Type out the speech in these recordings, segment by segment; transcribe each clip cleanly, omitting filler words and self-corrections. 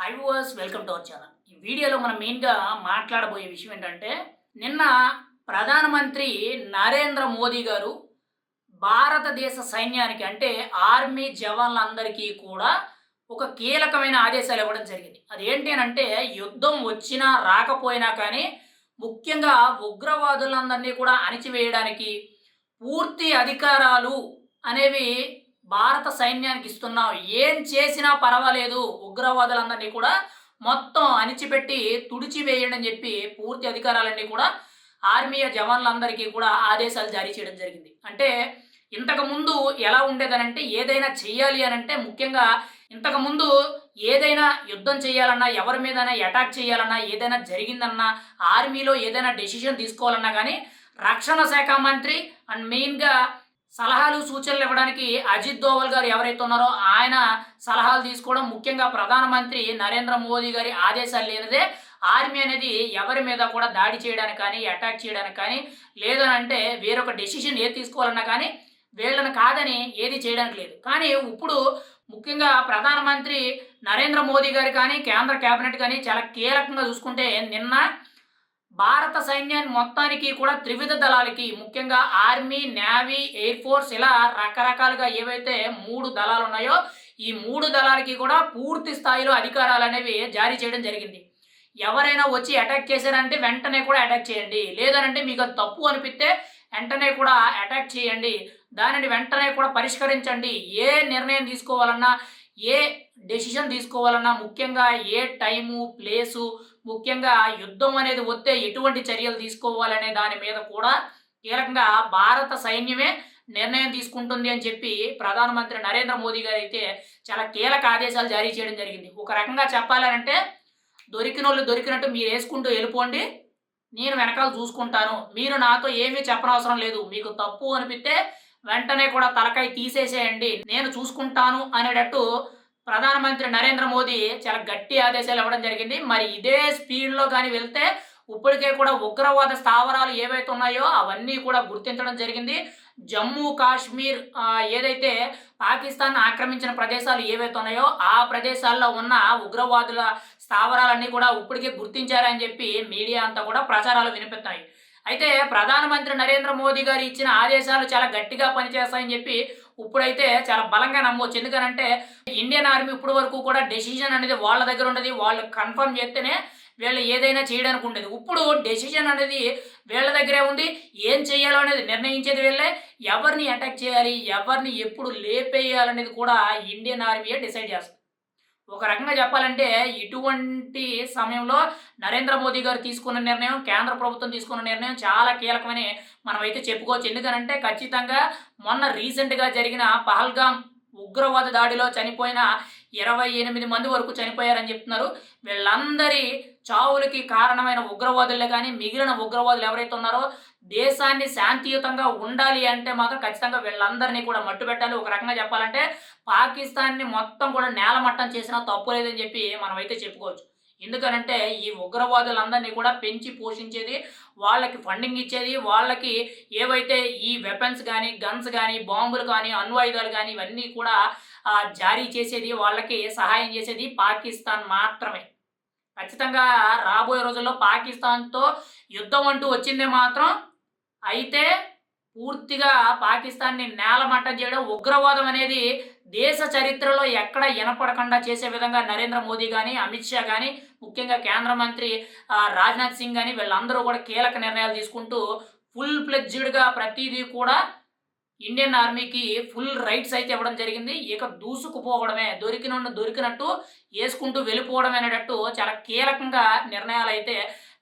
Hi viewers, welcome to our channel. ఈ వీడియోలో మనం మెయిన్గా మాట్లాడబోయే విషయం ఏంటంటే, నిన్న ప్రధానమంత్రి నరేంద్ర మోదీ గారు భారతదేశ సైన్యానికి అంటే ఆర్మీ జవాన్లందరికీ కూడా ఒక కీలకమైన ఆదేశాలు ఇవ్వడం జరిగింది. అదేంటి అనంటే, యుద్ధం వచ్చినా రాకపోయినా కానీ ముఖ్యంగా ఉగ్రవాదులందరినీ కూడా అణిచివేయడానికి పూర్తి అధికారాలు అనేవి భారత సైన్యానికి ఇస్తున్నాం. ఏం చేసినా పర్వాలేదు, ఉగ్రవాదులందరినీ కూడా మొత్తం అణిచిపెట్టి తుడిచివేయండి అని చెప్పి పూర్తి అధికారాలన్నీ కూడా ఆర్మీ జవాన్లందరికీ కూడా ఆదేశాలు జారీ చేయడం జరిగింది. అంటే ఇంతకుముందు ఎలా ఉండేదనంటే, ఏదైనా చెయ్యాలి అనంటే ముఖ్యంగా ఇంతకుముందు ఏదైనా యుద్ధం చేయాలన్నా, ఎవరి మీదైనా అటాక్ చేయాలన్నా, ఏదైనా జరిగిందన్నా, ఆర్మీలో ఏదైనా డెసిషన్ తీసుకోవాలన్నా కానీ రక్షణ శాఖ మంత్రి అండ్ మెయిన్‌గా సలహాలు, సూచనలు ఇవ్వడానికి అజిత్ దోవల్ గారు ఎవరైతే ఉన్నారో ఆయన సలహాలు తీసుకోవడం, ముఖ్యంగా ప్రధానమంత్రి నరేంద్ర మోదీ గారి ఆదేశాలు లేనిదే ఆర్మీ అనేది ఎవరి మీద కూడా దాడి చేయడానికి కానీ, అటాక్ చేయడానికి కానీ, లేదనంటే వేరొక డెసిషన్ ఏది తీసుకోవాలన్నా కానీ వీళ్ళని కాదని ఏది చేయడానికి లేదు. కానీ ఇప్పుడు ముఖ్యంగా ప్రధానమంత్రి నరేంద్ర మోదీ గారు కానీ, కేంద్ర కేబినెట్ కానీ చాలా కీలకంగా చూసుకుంటే నిన్న భారత సైన్యాన్ని మొత్తానికి కూడా త్రివిధ దళాలకి ముఖ్యంగా ఆర్మీ, నేవీ, ఎయిర్ ఫోర్స్ ఇలా రకరకాలుగా ఏవైతే 3 దళాలు ఉన్నాయో ఈ 3 దళాలకి కూడా పూర్తి స్థాయిలో అధికారాలు అనేవి జారీ చేయడం జరిగింది. ఎవరైనా వచ్చి అటాక్ చేశారంటే వెంటనే కూడా అటాక్ చేయండి. లేదనంటే మీకు అది తప్పు అనిపిస్తే వెంటనే కూడా అటాక్ చేయండి. దానిని వెంటనే కూడా పరిష్కరించండి. ఏ నిర్ణయం తీసుకోవాలన్నా, ఏ డెసిషన్ తీసుకోవాలన్నా, ముఖ్యంగా ఏ టైము, ప్లేసు, ముఖ్యంగా యుద్ధం అనేది వస్తే ఎటువంటి చర్యలు తీసుకోవాలనే దాని మీద కూడా కీలకంగా భారత సైన్యమే నిర్ణయం తీసుకుంటుంది అని చెప్పి ప్రధానమంత్రి నరేంద్ర మోదీ గారు అయితే చాలా కీలక ఆదేశాలు జారీ చేయడం జరిగింది. ఒక రకంగా చెప్పాలంటే, దొరికినోళ్ళు దొరికినట్టు మీరు వేసుకుంటూ వెళ్ళిపోండి, నేను వెనకాల చూసుకుంటాను, మీరు నాతో ఏమీ చెప్పనవసరం లేదు, మీకు తప్పు అనిపిస్తే వెంటనే కూడా తలకాయ తీసేసేయండి, నేను చూసుకుంటాను అనేటట్టు ప్రధానమంత్రి నరేంద్ర మోదీ చాలా గట్టి ఆదేశాలు ఇవ్వడం జరిగింది. మరి ఇదే స్పీడ్‌లో గాని వెళ్తే ఇప్పటికే కూడా ఉగ్రవాద స్థావరాలు ఏవైతే ఉన్నాయో అవన్నీ కూడా గుర్తించడం జరిగింది. జమ్మూ కాశ్మీర్ ఏదైతే పాకిస్తాన్ ఆక్రమించిన ప్రదేశాలు ఏవైతే ఉన్నాయో ఆ ప్రదేశాల్లో ఉన్న ఉగ్రవాదుల స్థావరాలన్నీ కూడా ఇప్పటికే గుర్తించారని చెప్పి మీడియా అంతా కూడా ప్రచారాలు వినిపిస్తున్నాయి. అయితే ప్రధానమంత్రి నరేంద్ర మోదీ గారు ఇచ్చిన ఆదేశాలు చాలా గట్టిగా పనిచేస్తాయని చెప్పి ఇప్పుడైతే చాలా బలంగా నమ్మవచ్చు. ఎందుకనంటే ఇండియన్ ఆర్మీ ఇప్పటి వరకు కూడా డెసిషన్ అనేది వాళ్ళ దగ్గర ఉండేది. వాళ్ళు కన్ఫర్మ్ చేస్తేనే వీళ్ళు ఏదైనా చేయడానికి ఉండేది. ఇప్పుడు డెసిషన్ అనేది వీళ్ళ దగ్గరే ఉంది. ఏం చేయాలో అనేది నిర్ణయించేది వీళ్ళే. ఎవరిని అటాక్ చేయాలి, ఎవరిని ఎప్పుడు లేపేయాలనేది కూడా ఇండియన్ ఆర్మీయే డిసైడ్ చేస్తుంది. ఒక రకంగా చెప్పాలంటే ఇటువంటి సమయంలో నరేంద్ర మోదీ గారు తీసుకున్న నిర్ణయం, కేంద్ర ప్రభుత్వం తీసుకున్న నిర్ణయం చాలా కీలకమని మనమైతే చెప్పుకోవచ్చు. ఎందుకనంటే ఖచ్చితంగా మొన్న రీసెంట్‌గా జరిగిన పహల్గామ్ ఉగ్రవాద దాడిలో చనిపోయిన 28 మంది వరకు చనిపోయారని చెప్తున్నారు. వీళ్ళందరి చావులకి కారణమైన ఉగ్రవాదులే కానీ మిగిలిన ఉగ్రవాదులు ఎవరైతే ఉన్నారో దేశాన్ని శాంతియుతంగా ఉండాలి అంటే మాత్రం ఖచ్చితంగా వీళ్ళందరినీ కూడా మట్టుబెట్టాలి. ఒక రకంగా చెప్పాలంటే పాకిస్తాన్‌ని మొత్తం కూడా నేలమట్టం చేసినా తప్పు లేదని చెప్పి మనమైతే చెప్పుకోవచ్చు. ఎందుకనంటే ఈ ఉగ్రవాదులందరినీ కూడా పెంచి పోషించేది, వాళ్ళకి ఫండింగ్ ఇచ్చేది, వాళ్ళకి ఏవైతే ఈ వెపన్స్ గానీ, గన్స్ గానీ, బాంబులు కానీ, అణ్వాయుధాలు గానీ ఇవన్నీ కూడా జారీ చేసేది, వాళ్ళకి సహాయం చేసేది పాకిస్తాన్ మాత్రమే. ఖచ్చితంగా రాబోయే రోజుల్లో పాకిస్తాన్‌తో యుద్ధం అంటూ వచ్చిందే మాత్రం అయితే పూర్తిగా పాకిస్తాన్‌ని నేలమట్టం చేయడం, ఉగ్రవాదం అనేది దేశ చరిత్రలో ఎక్కడ ఇనపడకుండా చేసే విధంగా నరేంద్ర మోదీ గాని, అమిత్ షా గాని, ముఖ్యంగా కేంద్ర మంత్రి రాజ్‌నాథ్ సింగ్ గాని వీళ్ళందరూ కూడా కీలక నిర్ణయాలు తీసుకుంటూ ఫుల్ ఫ్లెడ్జ్డ్‌గా ప్రతీదీ కూడా ఇండియన్ ఆర్మీకి ఫుల్ రైట్స్ అయితే ఇవ్వడం జరిగింది. ఇక దూసుకుపోవడమే, దొరికినోడిని దొరికినట్టు యేసుకుంటూ వెళ్ళిపోవడమే అనేటట్టు చాలా కీలకంగా నిర్ణయాలైతే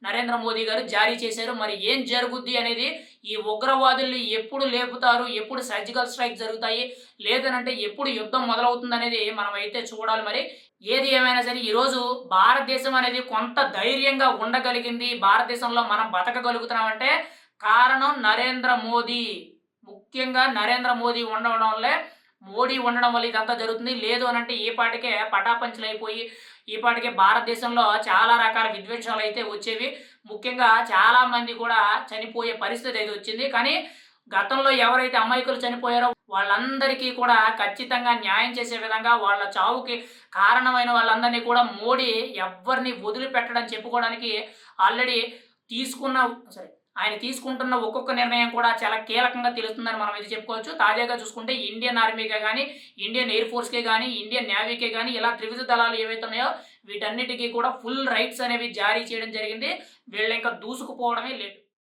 నరేంద్ర మోదీ గారు జారీ చేశారు. మరి ఏం జరుగుద్ది అనేది, ఈ ఉగ్రవాదుల్ని ఎప్పుడు లేపుతారు, ఎప్పుడు సర్జికల్ స్ట్రైక్ జరుగుతాయి, లేదనంటే ఎప్పుడు యుద్ధం మొదలవుతుందనేది మనమైతే చూడాలి మరి. ఏది ఏమైనా సరే ఈరోజు భారతదేశం అనేది కొంత ధైర్యంగా ఉండగలిగింది, భారతదేశంలో మనం బతకగలుగుతున్నామంటే కారణం నరేంద్ర మోదీ. ముఖ్యంగా నరేంద్ర మోదీ ఉండడం వల్లే, మోడీ ఉండడం వల్ల ఇదంతా జరుగుతుంది. లేదు అనంటే ఈ పాటికే పటాపంచలైపోయి, ఈ పాటికే భారతదేశంలో చాలా రకాల విధ్వంసాలు అయితే వచ్చేవి. ముఖ్యంగా చాలామంది కూడా చనిపోయే పరిస్థితి అయితే వచ్చింది. కానీ గతంలో ఎవరైతే అమాయకులు చనిపోయారో వాళ్ళందరికీ కూడా ఖచ్చితంగా న్యాయం చేసే విధంగా వాళ్ళ చావుకి కారణమైన వాళ్ళందరినీ కూడా మోడీ ఎవ్వరిని వదిలిపెట్టడని చెప్పుకోవడానికి ఆల్రెడీ తీసుకున్న సారీ ఆయన తీసుకుంటున్న ఒక్కొక్క నిర్ణయం కూడా చాలా కీలకంగా తెలుస్తుందని మనం ఇది చెప్పుకోవచ్చు. తాజాగా చూసుకుంటే ఇండియన్ ఆర్మీకే గానీ, ఇండియన్ ఎయిర్ ఫోర్స్‌కే గానీ, ఇండియన్ నేవీకే గానీ ఇలా త్రివిధ దళాలు ఏవైతే ఉన్నాయో వీటన్నిటికి కూడా ఫుల్ రైట్స్ అనేవి జారీ చేయడం జరిగింది. వీళ్ళింకా దూసుకుపోవడమే లేట్.